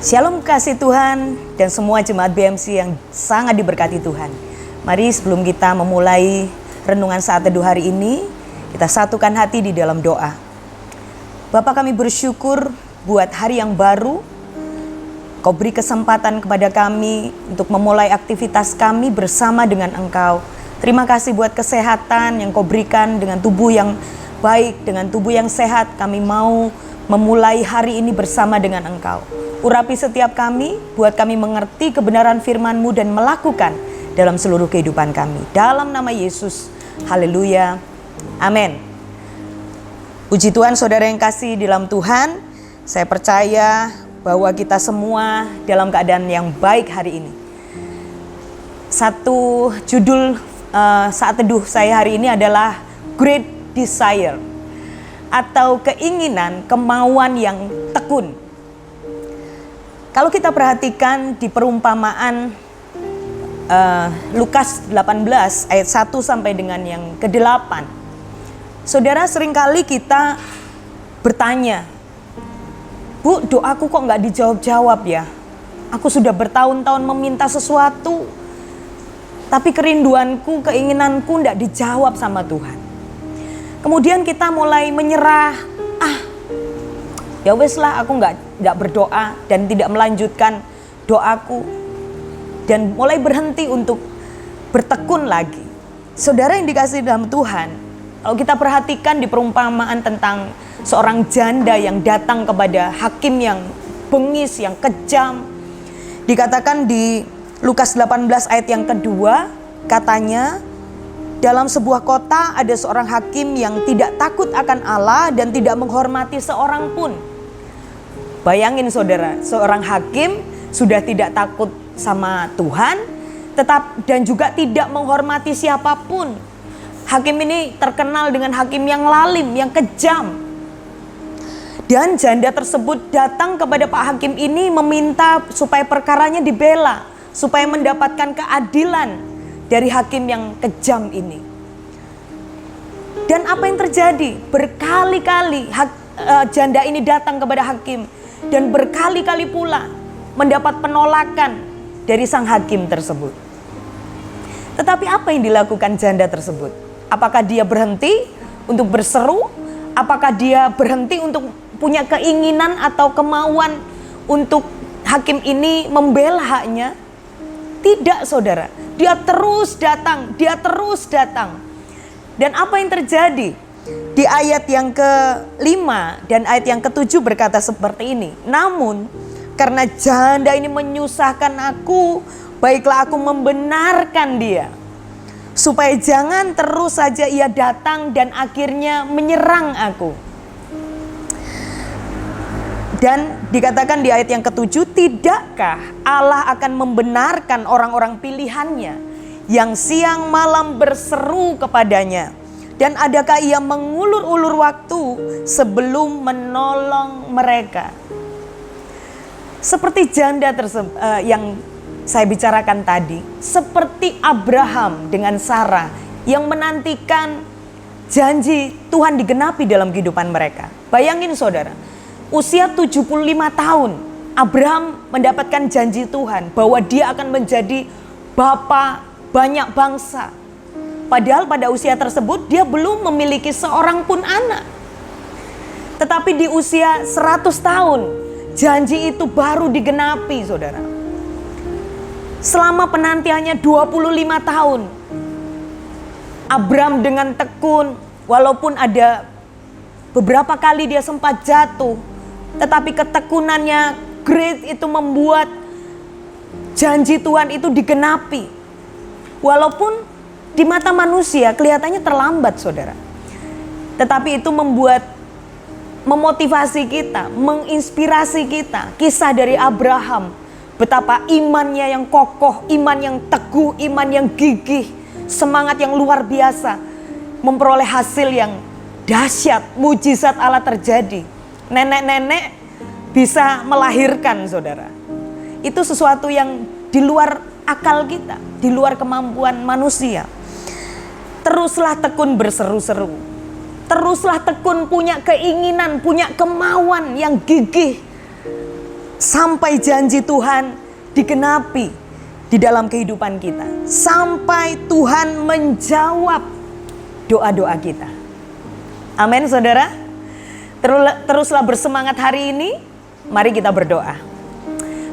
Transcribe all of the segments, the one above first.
Shalom kasih Tuhan dan semua jemaat BMC yang sangat diberkati Tuhan. Mari sebelum kita memulai renungan saat teduh hari ini, kita satukan hati di dalam doa. Bapa, kami bersyukur buat hari yang baru. Kau beri kesempatan kepada kami untuk memulai aktivitas kami bersama dengan Engkau. Terima kasih buat kesehatan yang Kau berikan, dengan tubuh yang baik, dengan tubuh yang sehat. Kami mau memulai hari ini bersama dengan Engkau. Urapi setiap kami, buat kami mengerti kebenaran firman-Mu dan melakukan dalam seluruh kehidupan kami. Dalam nama Yesus, haleluya, amin. Puji Tuhan, saudara yang kasih di dalam Tuhan. Saya percaya bahwa kita semua dalam keadaan yang baik hari ini. Satu judul saat teduh saya hari ini adalah Great Desire, atau keinginan, kemauan yang tekun. Kalau kita perhatikan di perumpamaan Lukas 18 ayat 1 sampai dengan yang ke-8. Saudara, seringkali kita bertanya, Bu, doaku kok nggak dijawab-jawab ya? Aku sudah bertahun-tahun meminta sesuatu, tapi kerinduanku, keinginanku nggak dijawab sama Tuhan. Kemudian kita mulai menyerah, ya wes lah, aku nggak berdoa dan tidak melanjutkan doaku, dan mulai berhenti untuk bertekun lagi. Saudara yang dikasihi dalam Tuhan, kalau kita perhatikan di perumpamaan tentang seorang janda yang datang kepada hakim yang bengis, yang kejam, dikatakan di Lukas 18 ayat yang kedua, katanya, dalam sebuah kota ada seorang hakim yang tidak takut akan Allah dan tidak menghormati seorang pun. Bayangin saudara, seorang hakim sudah tidak takut sama Tuhan, dan juga tidak menghormati siapapun. Hakim ini terkenal dengan hakim yang lalim, yang kejam. Dan janda tersebut datang kepada Pak Hakim ini meminta supaya perkaranya dibela, supaya mendapatkan keadilan dari hakim yang kejam ini. Dan apa yang terjadi? Berkali-kali janda ini datang kepada hakim, dan berkali-kali pula mendapat penolakan dari sang hakim tersebut. Tetapi apa yang dilakukan janda tersebut? Apakah dia berhenti untuk berseru? Apakah dia berhenti untuk punya keinginan atau kemauan untuk hakim ini membela haknya? Tidak, saudara. Dia terus datang, Dan apa yang terjadi? Di ayat yang ke-5 dan ayat yang ke-7 berkata seperti ini. Namun karena janda ini menyusahkan aku, baiklah aku membenarkan dia, supaya jangan terus saja ia datang dan akhirnya menyerang aku. Dan dikatakan di ayat yang ke-7, tidakkah Allah akan membenarkan orang-orang pilihannya yang siang malam berseru kepadanya? Dan adakah ia mengulur-ulur waktu sebelum menolong mereka? Seperti janda yang saya bicarakan tadi, seperti Abraham dengan Sarah yang menantikan janji Tuhan digenapi dalam kehidupan mereka. Bayangin saudara, usia 75 tahun, Abraham mendapatkan janji Tuhan bahwa dia akan menjadi bapa banyak bangsa. Padahal pada usia tersebut dia belum memiliki seorang pun anak. Tetapi di usia 100 tahun, janji itu baru digenapi, saudara. Selama penantiannya 25 tahun, Abraham dengan tekun, walaupun ada beberapa kali dia sempat jatuh, tetapi ketekunannya great itu membuat janji Tuhan itu digenapi. Walaupun di mata manusia kelihatannya terlambat, saudara. Tetapi itu memotivasi kita, menginspirasi kita. Kisah dari Abraham, betapa imannya yang kokoh, iman yang teguh, iman yang gigih, semangat yang luar biasa, memperoleh hasil yang dahsyat. Mujizat Allah terjadi. Nenek-nenek bisa melahirkan, saudara. Itu sesuatu yang di luar akal kita, di luar kemampuan manusia. Teruslah tekun berseru-seru. Teruslah tekun punya keinginan, punya kemauan yang gigih. sampai janji Tuhan digenapi di dalam kehidupan kita, sampai Tuhan menjawab doa-doa kita. Amin, saudara. Teruslah bersemangat hari ini. Mari kita berdoa.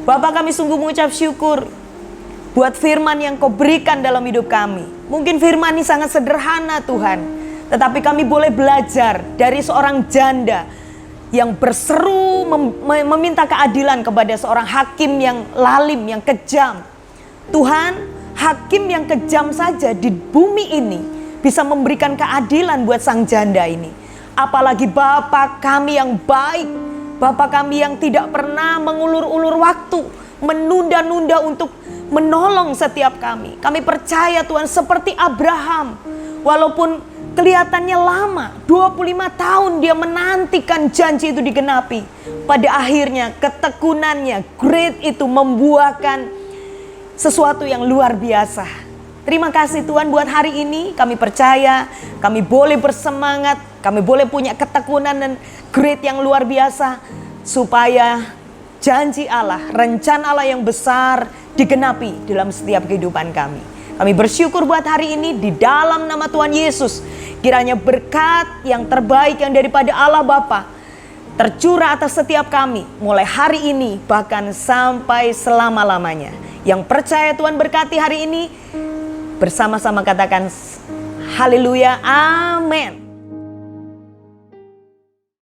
Bapa, kami sungguh mengucap syukur buat firman yang Kau berikan dalam hidup kami. Mungkin firman ini sangat sederhana Tuhan, tetapi kami boleh belajar dari seorang janda yang berseru meminta keadilan kepada seorang hakim yang lalim, yang kejam. Tuhan, hakim yang kejam saja di bumi ini bisa memberikan keadilan buat sang janda ini. Apalagi Bapa kami yang baik, Bapa kami yang tidak pernah mengulur-ulur waktu, menunda-nunda untuk menolong setiap kami. Kami percaya Tuhan, seperti Abraham, walaupun kelihatannya lama, 25 tahun dia menantikan janji itu digenapi. Pada akhirnya ketekunannya, grit itu membuahkan sesuatu yang luar biasa. Terima kasih Tuhan buat hari ini. Kami percaya, kami boleh bersemangat, kami boleh punya ketekunan dan grit yang luar biasa, supaya janji Allah, rencana Allah yang besar digenapi dalam setiap kehidupan kami. Kami bersyukur buat hari ini di dalam nama Tuhan Yesus. Kiranya berkat yang terbaik yang daripada Allah Bapa tercurah atas setiap kami mulai hari ini bahkan sampai selama-lamanya. Yang percaya Tuhan berkati hari ini, bersama-sama katakan haleluya, amin.